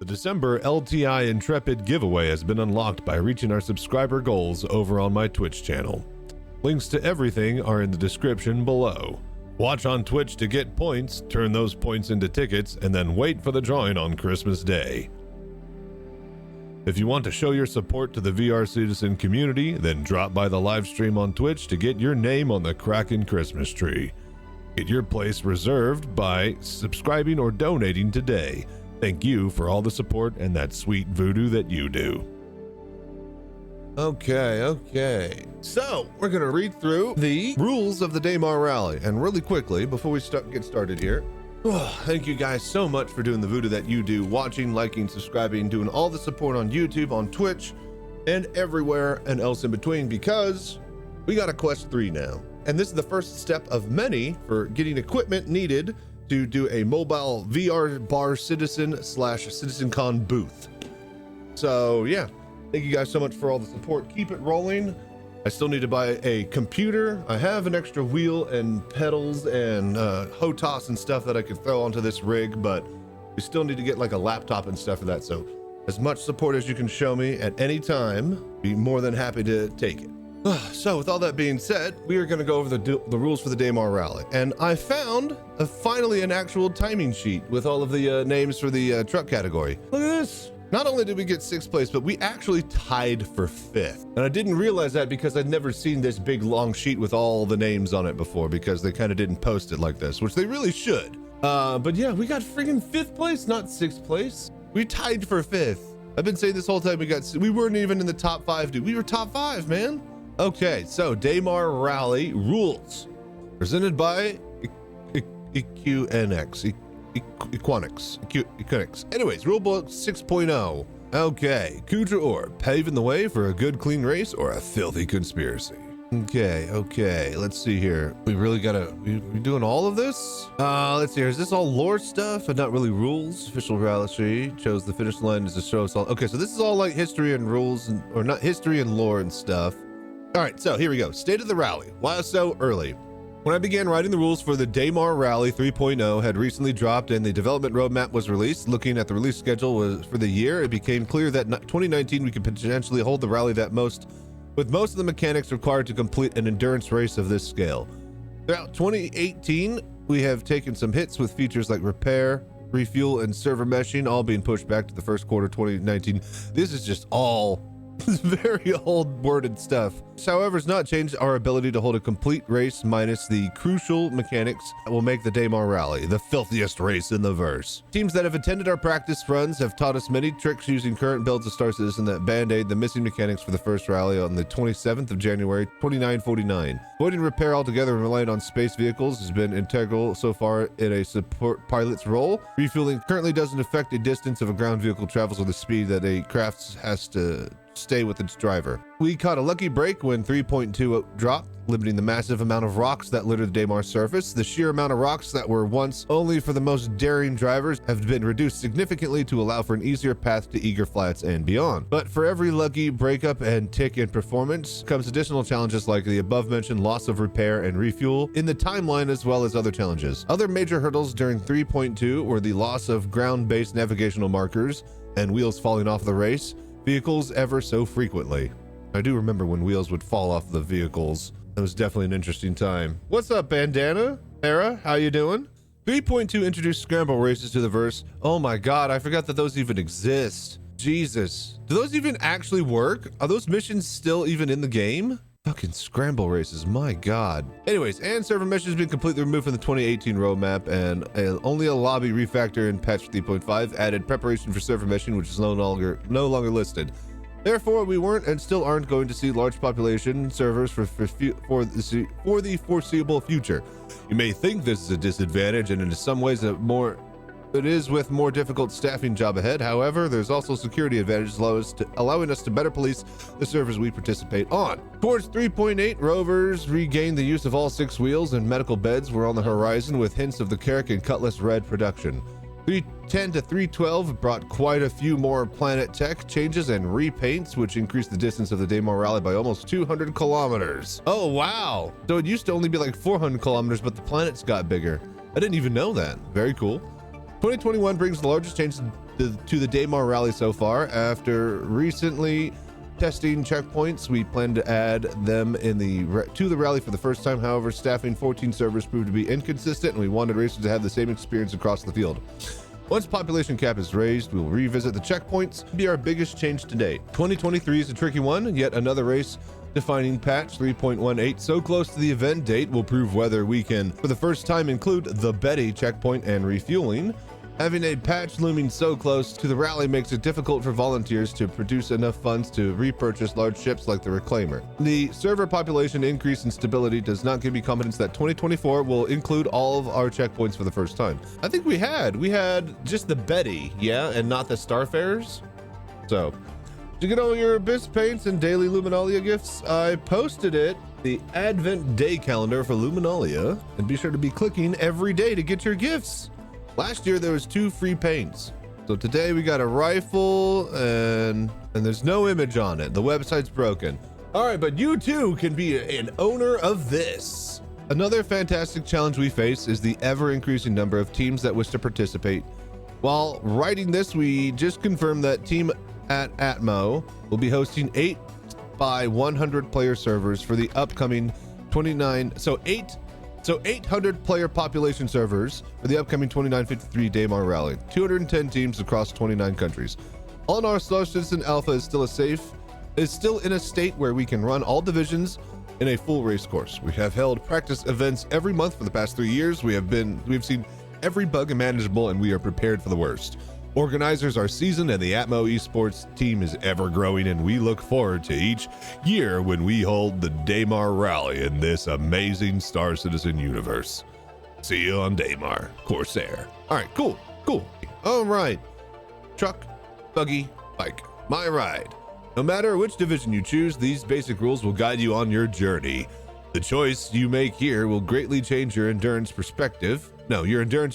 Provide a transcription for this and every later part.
The December LTI Intrepid giveaway has been unlocked by reaching our subscriber goals over on my Twitch channel. Links to everything are in the description below. Watch on Twitch to get points, turn those points into tickets, and then wait for the drawing on Christmas Day. If you want to show your support to the VR citizen community, then drop by the live stream on Twitch to get your name on the Kraken Christmas tree. Get your place reserved by subscribing or donating today. Thank you for all the support and that sweet voodoo that you do. Okay. So we're gonna read through the rules of the Daymar Rally, and really quickly before we get started here, thank you guys so much for doing the voodoo that you do, watching, liking, subscribing, doing all the support on YouTube, on Twitch, and everywhere and else in between, because we got a quest 3 now, and this is the first step of many for getting equipment needed to do a mobile VR bar citizen/CitizenCon booth. So yeah, thank you guys so much for all the support. Keep it rolling. I still need to buy a computer. I have an extra wheel and pedals and HOTAS and stuff that I could throw onto this rig, but we still need to get like a laptop and stuff for that. So as much support as you can show me at any time, be more than happy to take it. So with all that being said, we are going to go over the rules for the Daymar Rally, and I found finally an actual timing sheet with all of the names for the truck category. Look at this. Not only did we get 6th place, but we actually tied for 5th. And I didn't realize that because I'd never seen this big long sheet with all the names on it before, because they kind of didn't post it like this, which they really should. But yeah, we got friggin' 5th place, not 6th place. We tied for 5th. I've been saying this whole time we weren't even in the top 5, dude. We were top 5, man. Okay, so Daymar Rally rules, presented by Equinix. Anyways, rulebook 6.0. Okay, Kutra or paving the way for a good clean race or a filthy conspiracy. Okay, let's see here. We really gotta, we doing all of this? Let's see here. Is this all lore stuff and not really rules? Official rally chose the finish line as to show us all. Okay, so this is all like history and rules, or not history and lore and stuff. All right, so here we go. State of the rally. Why so early? When I began writing the rules for the Daymar Rally 3.0 had recently dropped and the development roadmap was released, looking at the release schedule for the year, it became clear that 2019 we could potentially hold the rally with most of the mechanics required to complete an endurance race of this scale. Throughout 2018, we have taken some hits with features like repair, refuel, and server meshing, all being pushed back to the first quarter 2019. This is just all very old worded stuff. However, it's not changed our ability to hold a complete race minus the crucial mechanics that will make the Daymar Rally the filthiest race in the verse. Teams that have attended our practice runs have taught us many tricks using current builds of Star Citizen that band-aid the missing mechanics for the first rally on the 27th of January 2949. Avoiding repair altogether and relying on space vehicles has been integral so far in a support pilot's role. Refueling currently doesn't affect the distance of a ground vehicle travels or the speed that a craft has to stay with its driver. We caught a lucky break when 3.2 dropped, limiting the massive amount of rocks that litter the Daymar surface. The sheer amount of rocks that were once only for the most daring drivers have been reduced significantly to allow for an easier path to Eager Flats and beyond. But for every lucky breakup and tick in performance comes additional challenges like the above-mentioned loss of repair and refuel in the timeline, as well as other challenges. Other major hurdles during 3.2 were the loss of ground-based navigational markers and wheels falling off the race vehicles ever so frequently. I do remember when wheels would fall off the vehicles. That was definitely an interesting time. What's up, Bandana? Era, how you doing? 3.2 introduced scramble races to the verse. Oh my god, I forgot that those even exist. Jesus. Do those even actually work? Are those missions still even in the game? Fucking scramble races, my god. Anyways, and server missions have been completely removed from the 2018 roadmap, and only a lobby refactor in patch 3.5 added preparation for server mission, which is no longer listed. Therefore, we weren't and still aren't going to see large population servers for the foreseeable future. You may think this is a disadvantage, and in some ways it is with more difficult staffing job ahead. However, there's also security advantages allowing us to better police the servers we participate on. Towards 3.8, rovers regained the use of all 6 wheels, and medical beds were on the horizon with hints of the Carrack and Cutlass Red production. 310 to 312 brought quite a few more planet tech changes and repaints, which increased the distance of the Daymar Rally by almost 200 kilometers. Oh, wow. So it used to only be like 400 kilometers, but the planets got bigger. I didn't even know that. Very cool. 2021 brings the largest changes to the Daymar Rally so far. After recently testing checkpoints, we plan to add them to the rally for the first time. However, staffing 14 servers proved to be inconsistent, and we wanted racers to have the same experience across the field. Once population cap is raised, we will revisit the checkpoints. Be our biggest change to date. 2023 is a tricky one. Yet another race defining patch 3.18 so close to the event date will prove whether we can, for the first time, include the Betty checkpoint and refueling. Having a patch looming so close to the rally makes it difficult for volunteers to produce enough funds to repurchase large ships like the Reclaimer. The server population increase and stability does not give me confidence that 2024 will include all of our checkpoints for the first time. I think we had just the Betty, yeah, and not the Starfarers. So, to get all your Abyss paints and daily Luminalia gifts, I posted the Advent Day calendar for Luminalia, and be sure to be clicking every day to get your gifts. Last year there was 2 free paints. So today we got a rifle and there's no image on it. The website's broken. All right, but you too can be an owner of this. Another fantastic challenge we face is the ever increasing number of teams that wish to participate. While writing this, we just confirmed that Team at Atmo will be hosting 8 by 100 player servers for the upcoming 800 player population servers for the upcoming 2953 Daymar Rally. 210 teams across 29 countries. All in our Star Citizen Alpha is still in a state where we can run all divisions in a full race course. We have held practice events every month for the past 3 years. We've seen every bug imaginable, and we are prepared for the worst. Organizers are seasoned, and the Atmo Esports team is ever growing, and we look forward to each year when we hold the Daymar Rally in this amazing Star Citizen universe. See you on Daymar, Crusader. All right, cool. All right, truck, buggy, bike, my ride. No matter which division you choose, these basic rules will guide you on your journey. The choice you make here will greatly change your endurance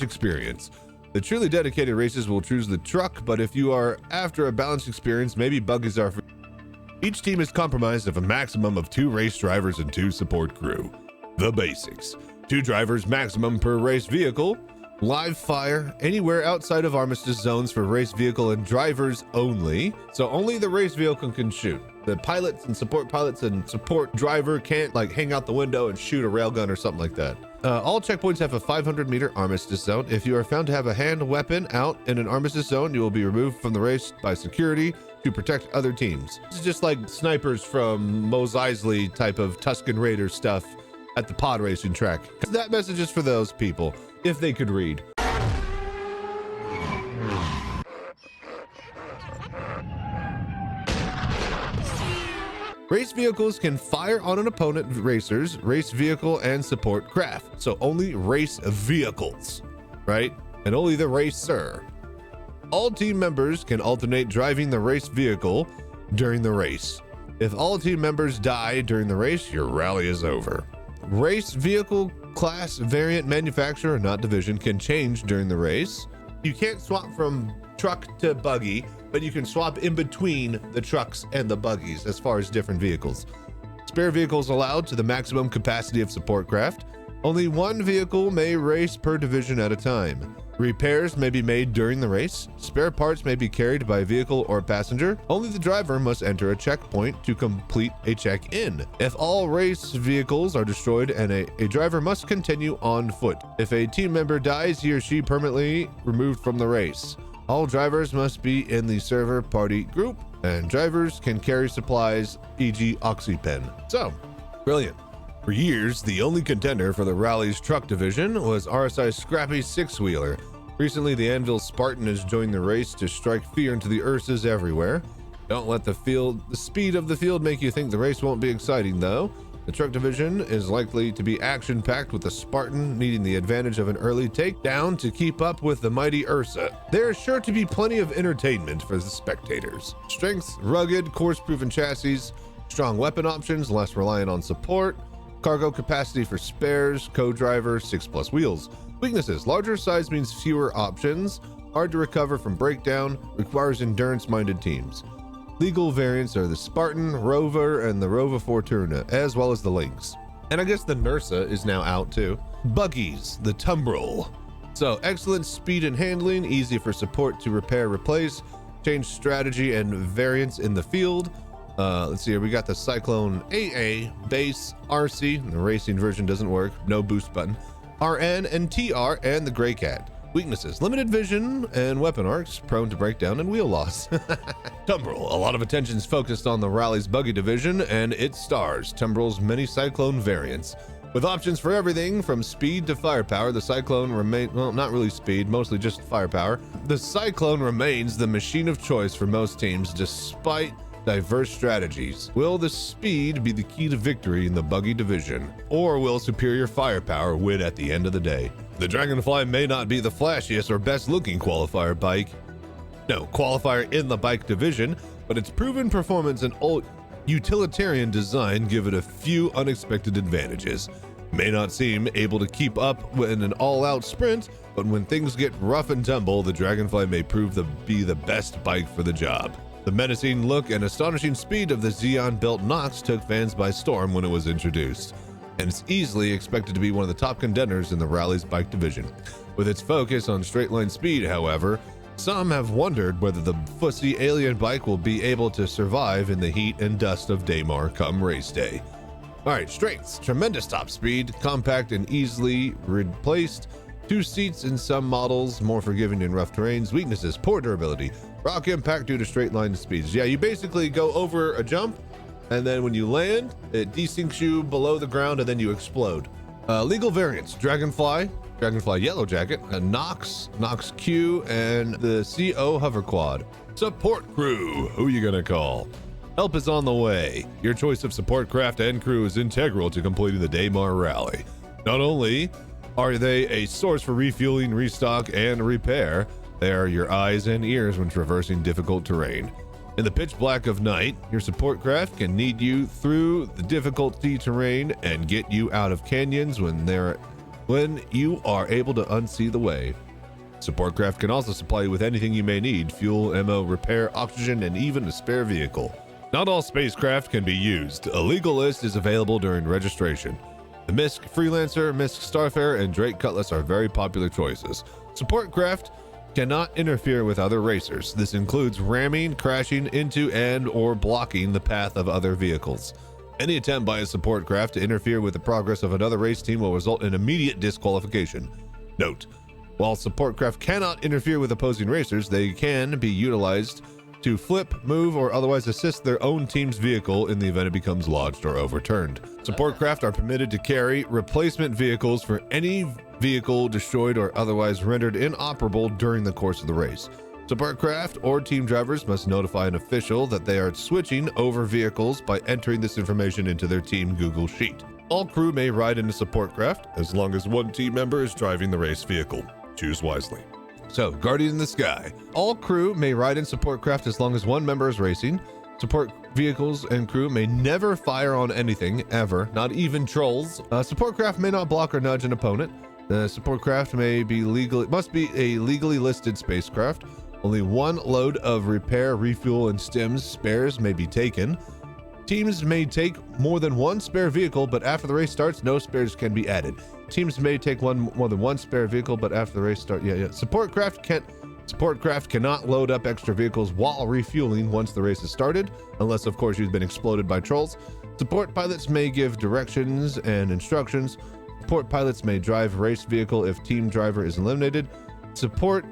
experience. The truly dedicated races will choose the truck, but if you are after a balanced experience, maybe buggies are for you. Each team is comprised of a maximum of 2 race drivers and 2 support crew. The basics: 2 drivers maximum per race vehicle, live fire anywhere outside of armistice zones for race vehicle and drivers only. So only the race vehicle can shoot. The pilots and support driver can't hang out the window and shoot a railgun or something like that. All checkpoints have a 500-meter armistice zone. If you are found to have a hand weapon out in an armistice zone, you will be removed from the race by security to protect other teams. This is just like snipers from Mos Eisley type of Tusken Raider stuff at the pod racing track. That message is for those people, if they could read. Race vehicles can fire on an opponent racers, race vehicle, and support craft. So only race vehicles, right? And only the racer. All team members can alternate driving the race vehicle during the race. If all team members die during the race, your rally is over. Race vehicle class, variant, manufacturer, not division, can change during the race. You can't swap from truck to buggy, but you can swap in between the trucks and the buggies as far as different vehicles. Spare vehicles allowed to the maximum capacity of support craft. Only 1 vehicle may race per division at a time. Repairs may be made during the race. Spare parts may be carried by vehicle or passenger. Only the driver must enter a checkpoint to complete a check-in. If all race vehicles are destroyed, and a driver must continue on foot. If a team member dies, he or she permanently removed from the race. All drivers must be in the server party group, and drivers can carry supplies, e.g. OxyPen. So, brilliant. For years, the only contender for the rally's truck division was RSI's scrappy 6-wheeler. Recently, the Anvil Spartan has joined the race to strike fear into the Ursas everywhere. Don't let the speed of the field make you think the race won't be exciting, though. The truck division is likely to be action-packed, with the Spartan needing the advantage of an early takedown to keep up with the mighty Ursa. There is sure to be plenty of entertainment for the spectators. Strength, rugged, course-proven chassis, strong weapon options, less reliant on support, cargo capacity for spares, co-driver, 6+ wheels. Weaknesses: larger size means fewer options, hard to recover from breakdown, requires endurance-minded teams. Legal variants are the Spartan, Rover, and the Rover Fortuna, as well as the Lynx. And I guess the Nursa is now out too. Buggies, the Tumbril. So excellent speed and handling, easy for support to repair, replace, change strategy and variance in the field. Let's see here. We got the Cyclone AA, base, RC. The racing version doesn't work. No boost button. RN and TR, and the Gray Cat. Weaknesses: limited vision and weapon arcs, prone to breakdown and wheel loss. Tumbril. A lot of attention's focused on the Rally's buggy division and its stars, Tumbril's many Cyclone variants. With options for everything from speed to firepower, the Cyclone well, not really speed, mostly just firepower. The Cyclone remains the machine of choice for most teams despite diverse strategies. Will the speed be the key to victory in the buggy division, or will superior firepower win at the end of the day? The Dragonfly may not be the flashiest or best looking qualifier bike. No, qualifier in the bike division, but its proven performance and old utilitarian design give it a few unexpected advantages. May not seem able to keep up in an all-out sprint, but when things get rough and tumble, the Dragonfly may prove to be the best bike for the job. The menacing look and astonishing speed of the Xeon-built Nox took fans by storm when it was introduced, and it's easily expected to be one of the top contenders in the Rally's bike division. With its focus on straight-line speed, however, some have wondered whether the fussy alien bike will be able to survive in the heat and dust of Daymar come race day. Alright, strengths: tremendous top speed, compact and easily replaced, 2 seats in some models, more forgiving in rough terrains. Weaknesses: poor durability, rock impact due to straight line speeds. Yeah, you basically go over a jump, and then when you land, it desinks you below the ground, and then you explode. Legal variants: Dragonfly Yellow Jacket, a Nox Q, and the CO Hover Quad. Support crew: who you gonna call? Help is on the way. Your choice of support craft and crew is integral to completing the Daymar Rally. Not only are they a source for refueling, restock, and repair, they are your eyes and ears when traversing difficult terrain. In the pitch black of night, your support craft can lead you through the difficulty terrain and get you out of canyons when you are able to unsee the way. Support craft can also supply you with anything you may need: fuel, ammo, repair, oxygen, and even a spare vehicle. Not all spacecraft can be used. A legal list is available during registration. The Misk Freelancer, Misk Starfarer, and Drake Cutlass are very popular choices. Support craft cannot interfere with other racers. This includes ramming, crashing into, and/or blocking the path of other vehicles. Any attempt by a support craft to interfere with the progress of another race team will result in immediate disqualification. Note: while support craft cannot interfere with opposing racers, they can be utilized to flip, move, or otherwise assist their own team's vehicle in the event it becomes lodged or overturned. Support craft are permitted to carry replacement vehicles for any vehicle destroyed or otherwise rendered inoperable during the course of the race. Support craft or team drivers must notify an official that they are switching over vehicles by entering this information into their team Google Sheet. All crew may ride in a support craft as long as one team member is driving the race vehicle. Choose wisely. So, Guardian in the Sky. All crew may ride in support craft as long as one member is racing. Support vehicles and crew may never fire on anything, ever, not even trolls. Support craft may not block or nudge an opponent. The support craft must be a legally listed spacecraft. Only one load of repair, refuel, and stims spares may be taken. Teams may take more than one spare vehicle, but after the race starts, no spares can be added. Teams may take more than one spare vehicle, but after the race starts, Support craft cannot load up extra vehicles while refueling once the race has started, unless of course you've been exploded by trolls. Support pilots may give directions and instructions. Support pilots may drive race vehicle if team driver is eliminated. Support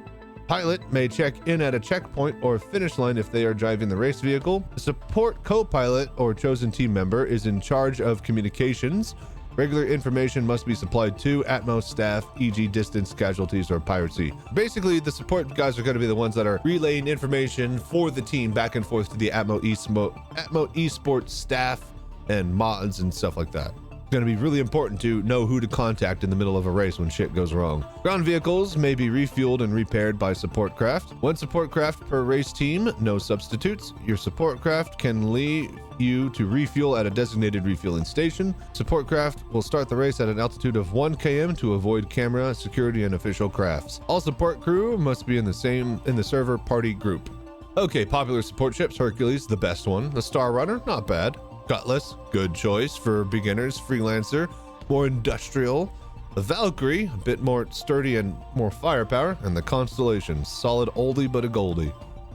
pilot may check in at a checkpoint or finish line if they are driving the race vehicle. The support co-pilot or chosen team member is in charge of communications. Regular information must be supplied to Atmos staff, e.g. distance, casualties, or piracy. Basically, the support guys are going to be the ones that are relaying information for the team back and forth to the Atmo esports staff and mods and stuff like that. It's going to be really important to know who to contact in the middle of a race when shit goes wrong. Ground vehicles may be refueled and repaired by support craft. One support craft per race team, no substitutes. Your support craft can leave you to refuel at a designated refueling station. Support craft will start the race at an altitude of 1 km to avoid camera, security, and official crafts. All support crew must be in the server party group. Okay, popular support ships: Hercules, the best one. The Star Runner, not bad. Cutlass, good choice for beginners. Freelancer, more industrial. The Valkyrie, a bit more sturdy and more firepower, and the Constellation, solid oldie but a goldie.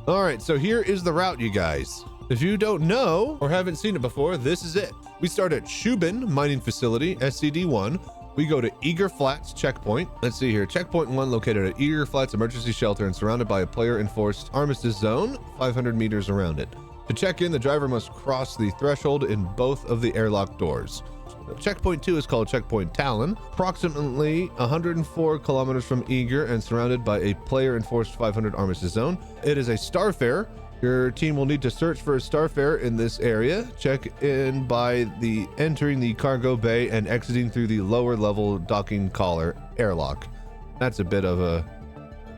All right, so here is the route, you guys. If you don't know or haven't seen it before, this is it. We start at Shubin Mining Facility, SCD-1. We go to Eager Flats Checkpoint. Let's see here. Checkpoint 1 located at Eager Flats Emergency Shelter and surrounded by a player-enforced armistice zone, 500 meters around it. To check in, the driver must cross the threshold in both of the airlock doors. Checkpoint 2 is called Checkpoint Talon, approximately 104 kilometers from Eager and surrounded by a player-enforced 500 armistice zone. It is a starfare. Your team will need to search for a starfare in this area. Check in by entering the cargo bay and exiting through the lower level docking collar airlock. That's a bit of a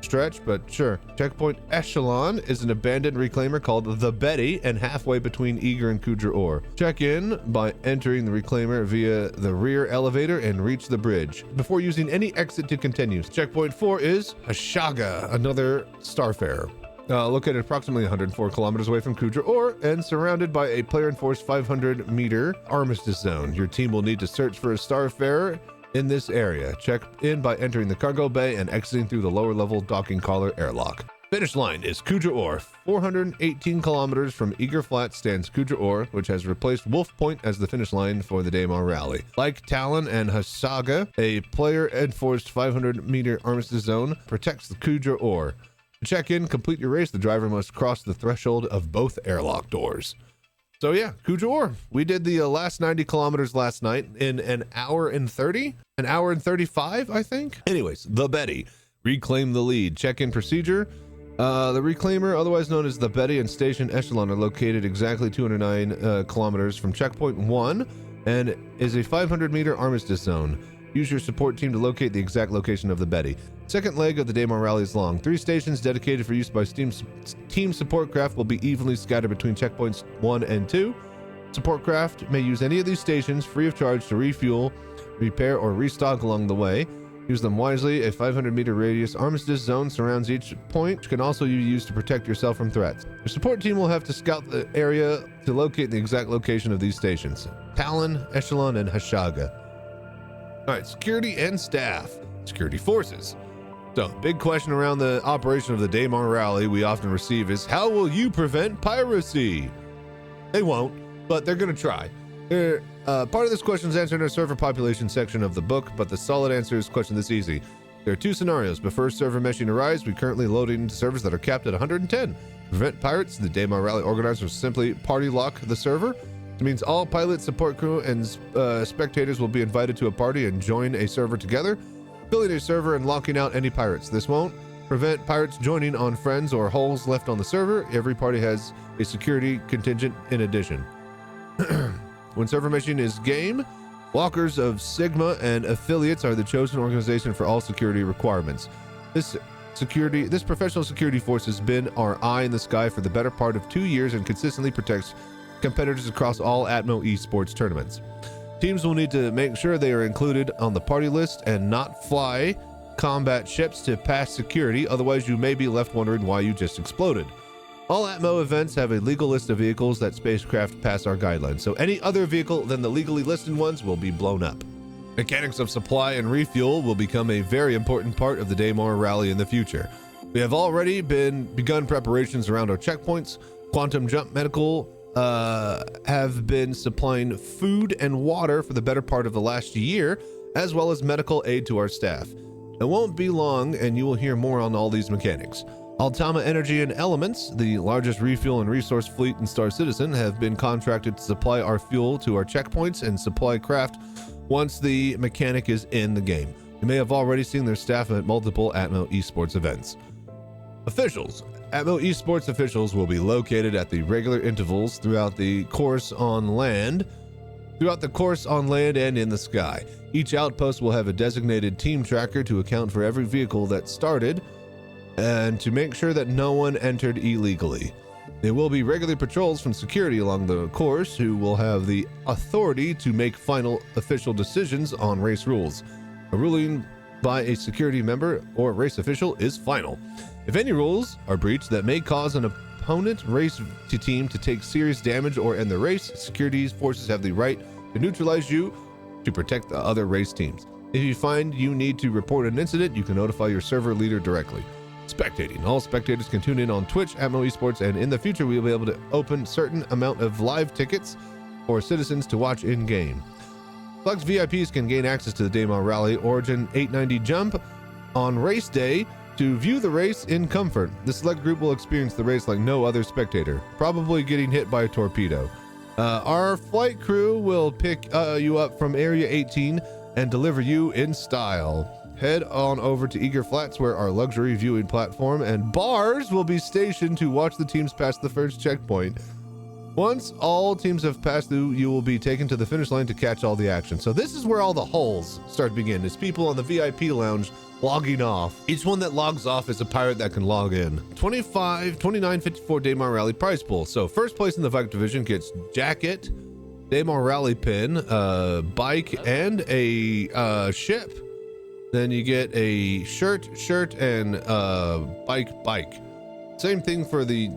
stretch, but sure. Checkpoint Echelon is an abandoned reclaimer called the Betty and halfway between Eager and Kudra'or. Check in by entering the reclaimer via the rear elevator and reach the bridge before using any exit to continue. Checkpoint 4 is Hashaga, another starfare. Located approximately 104 kilometers away from Kudra'or and surrounded by a player-enforced 500-meter armistice zone. Your team will need to search for a starfare in this area. Check in by entering the cargo bay and exiting through the lower-level docking collar airlock. Finish line is Kudra'or. 418 kilometers from Eager Flats stands Kudra'or, which has replaced Wolf Point as the finish line for the Daymar Rally. Like Talon and Hasaga, a player-enforced 500-meter armistice zone protects the Kudra'or. To check in, complete your race, the driver must cross the threshold of both airlock doors. So yeah, Kudra'or. We did the last 90 kilometers last night in an hour and 30? An hour and 35, I think? Anyways, the Betty. Reclaim the lead. Check-in procedure. The reclaimer, otherwise known as the Betty and Station Echelon, are located exactly 209 kilometers from Checkpoint 1 and is a 500-meter armistice zone. Use your support team to locate the exact location of the Betty. Second leg of the Daymar Rally is long. 3 stations dedicated for use by team support craft will be evenly scattered between checkpoints 1 and 2. Support craft may use any of these stations free of charge to refuel, repair, or restock along the way. Use them wisely. A 500-meter radius armistice zone surrounds each point, which can also be used to protect yourself from threats. Your support team will have to scout the area to locate the exact location of these stations. Talon, Echelon, and Hashaga. All right, security and staff. Security forces. So, big question around the operation of the Daymar Rally we often receive is, how will you prevent piracy? They won't, but they're going to try. Part of this question is answered in our server population section of the book, but the solid answer is question this easy. There are 2 scenarios. Before server meshing arrives, we currently loading into servers that are capped at 110. To prevent pirates, the Daymar Rally organizers simply party lock the server. It means all pilots, support crew, and spectators will be invited to a party and join a server together, filling a server and locking out any pirates. This won't prevent pirates joining on friends or holes left on the server. Every party has a security contingent in addition. When server meshing is game, walkers of Sigma and affiliates are the chosen organization for all security requirements. This professional security force has been our eye in the sky for the better part of 2 years and consistently protects competitors across all Atmo esports tournaments. Teams will need to make sure they are included on the party list and not fly combat ships to pass security, otherwise you may be left wondering why you just exploded. All Atmo events have a legal list of vehicles that spacecraft pass our guidelines, so any other vehicle than the legally listed ones will be blown up. Mechanics of supply and refuel will become a very important part of the Daymar Rally in the future. We have already begun preparations around our checkpoints. Quantum Jump Medical have been supplying food and water for the better part of the last year, as well as medical aid to our staff. It won't be long and you will hear more on all these mechanics. Altama Energy and Elements, the largest refuel and resource fleet in Star Citizen, have been contracted to supply our fuel to our checkpoints and supply craft once the mechanic is in the game. You may have already seen their staff at multiple Atmo esports events. Officials. Atmo esports officials will be located at the regular intervals throughout the course on land and in the sky. Each outpost will have a designated team tracker to account for every vehicle that started and to make sure that no one entered illegally. There will be regular patrols from security along the course who will have the authority to make final official decisions on race rules. A ruling by a security member or race official is final. If any rules are breached that may cause an opponent race team to take serious damage or end the race, security forces have the right to neutralize you to protect the other race teams. If you find you need to report an incident, you can notify your server leader directly. Spectating. All spectators can tune in on Twitch, Atmo Esports, and in the future we will be able to open certain amount of live tickets for citizens to watch in-game. Select VIPs can gain access to the Daymar Rally Origin 890 Jump on race day to view the race in comfort. The select group will experience the race like no other spectator, probably getting hit by a torpedo. Our flight crew will pick you up from Area 18 and deliver you in style. Head on over to Eager Flats, where our luxury viewing platform and bars will be stationed to watch the teams pass the first checkpoint. Once all teams have passed through, you will be taken to the finish line to catch all the action. So this is where all the holes start to begin. It's people on the VIP lounge logging off. Each one that logs off is a pirate that can log in. 29.54 Daymar Rally prize pool. So first place in the Viking division gets jacket, Daymar Rally pin, bike, and a ship. Then you get a shirt, and bike. Same thing for the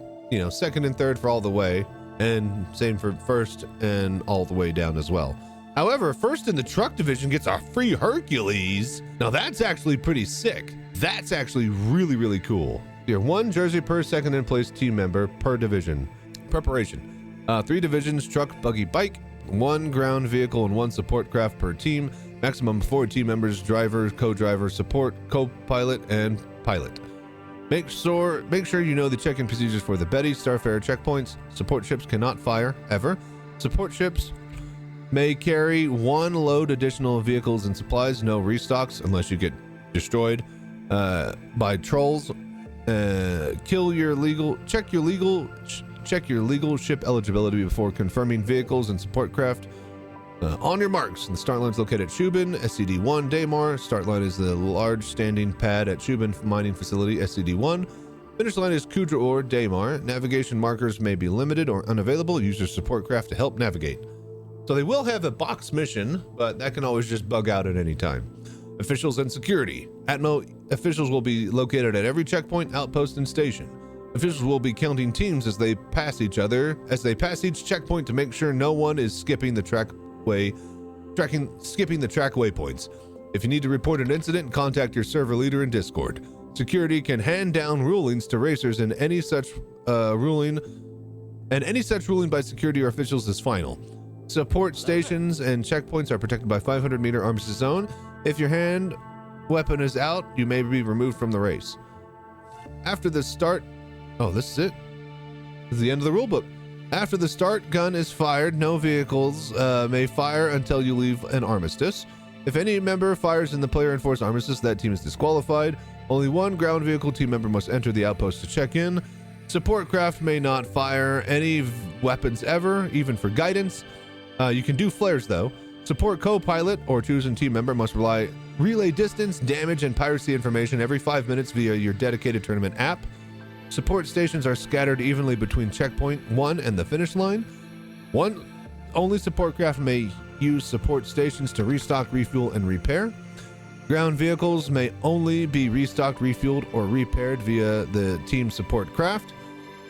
second and third for all the way. And same for first and all the way down as well. However, first in the truck division gets our free Hercules. Now that's actually pretty sick. That's actually really, really cool. You're 1 jersey per second in place team member per division. Preparation. 3 divisions, truck, buggy, bike, 1 ground vehicle, and 1 support craft per team. Maximum 4 team members, driver, co-driver, support, co-pilot, and pilot. Make sure you know the check-in procedures for the Betty Starfarer checkpoints. Support ships cannot fire, ever. Support ships may carry 1 load additional vehicles and supplies, no restocks unless you get destroyed by trolls. Check your legal ship eligibility before confirming vehicles and support craft. On your marks, the start line is located at Shubin, SCD-1, Daymar. Start line is the large standing pad at Shubin Mining Facility, SCD-1. Finish line is Crusader, Daymar. Navigation markers may be limited or unavailable. Use your support craft to help navigate. So they will have a box mission, but that can always just bug out at any time. Officials and security. Atmo officials will be located at every checkpoint, outpost, and station. Officials will be counting teams as they pass each checkpoint to make sure no one is skipping the track waypoints. If you need to report an incident, contact your server leader in Discord. Security can hand down rulings to racers, and any such ruling by security or officials is final. Support stations and checkpoints are protected by 500-meter armistice zone. If your hand weapon is out, you may be removed from the race. After the start, this is it. This is the end of the rulebook. After the start gun is fired, no vehicles may fire until you leave an armistice. If any member fires in the player-enforced armistice, that team is disqualified. Only 1 ground vehicle team member must enter the outpost to check in. Support craft may not fire any weapons ever, even for guidance. You can do flares though. Support co-pilot or chosen team member must relay distance, damage, and piracy information every 5 minutes via your dedicated tournament app. Support stations are scattered evenly between checkpoint 1 and the finish line. Only support craft may use support stations to restock, refuel, and repair. Ground vehicles may only be restocked, refueled, or repaired via the team support craft.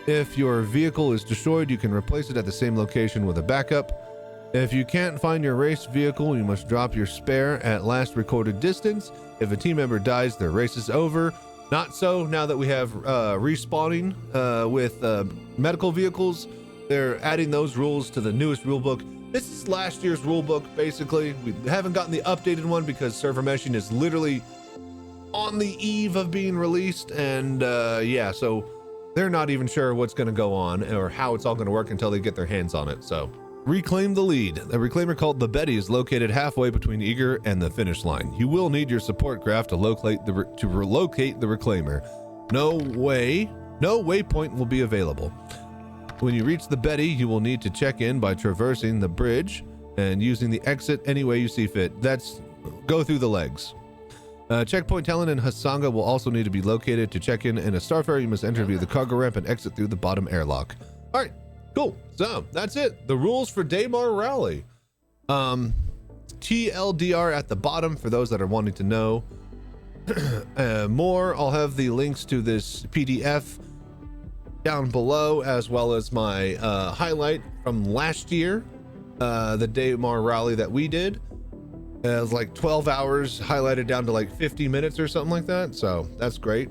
If your vehicle is destroyed, you can replace it at the same location with a backup. If you can't find your race vehicle, you must drop your spare at last recorded distance. If a team member dies, their race is over. Not so now that we have respawning with medical vehicles. They're adding those rules to the newest rulebook. This is last year's rulebook, basically. We haven't gotten the updated one because server meshing is literally on the eve of being released. And so they're not even sure what's going to go on or how it's all going to work until they get their hands on it. So reclaim the lead. A reclaimer called the Betty is located halfway between Eager and the finish line. You will need your support craft to relocate the reclaimer. No waypoint will be available. When you reach the Betty, you will need to check in by traversing the bridge and using the exit any way you see fit. That's go through the legs. Checkpoint Talon and Hasanga will also need to be located. To check in a Starfarer, you must enter via the cargo ramp and exit through the bottom airlock. All right. Cool. So that's it. The rules for Daymar Rally. TLDR at the bottom for those that are wanting to know more. I'll have the links to this PDF down below, as well as my highlight from last year, the Daymar Rally that we did. It's like 12 hours highlighted down to like 50 minutes or something like that. So that's great.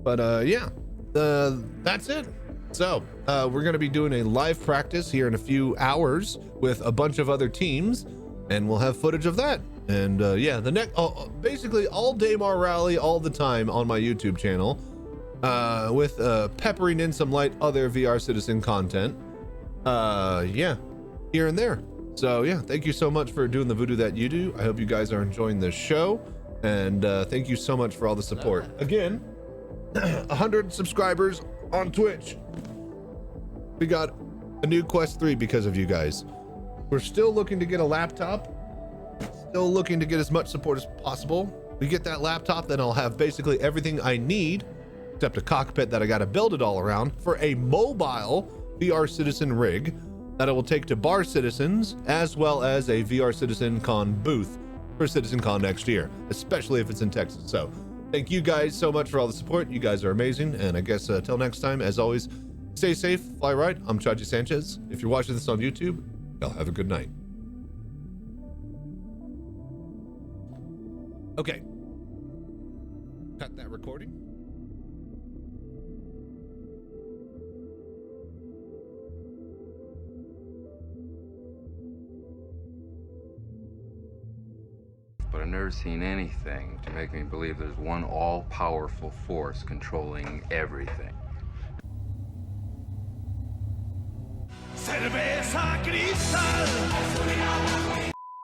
But yeah, that's it. So we're going to be doing a live practice here in a few hours with a bunch of other teams, and we'll have footage of that. And yeah, the next, basically all Daymar Rally all the time on my YouTube channel, with peppering in some light other VR Citizen content. Yeah, here and there. So yeah, thank you so much for doing the voodoo that you do. I hope you guys are enjoying this show, and thank you so much for all the support. Again, 100 subscribers on Twitch. We got a new Quest 3 because of you guys. We're still looking to get a laptop. Still looking to get as much support as possible. We get that laptop, then I'll have basically everything I need, except a cockpit that I got to build it all around, for a mobile VR Citizen rig that I will take to Bar Citizens, as well as a VR Citizen Con booth for Citizen Con next year, especially if it's in Texas. So thank you guys so much for all the support. You guys are amazing. And I guess till next time, as always, stay safe, fly right. I'm Chachi Sanchez. If you're watching this on YouTube, y'all have a good night. Okay. Cut that recording. But I've never seen anything to make me believe there's one all-powerful force controlling everything. Cerveza cristal.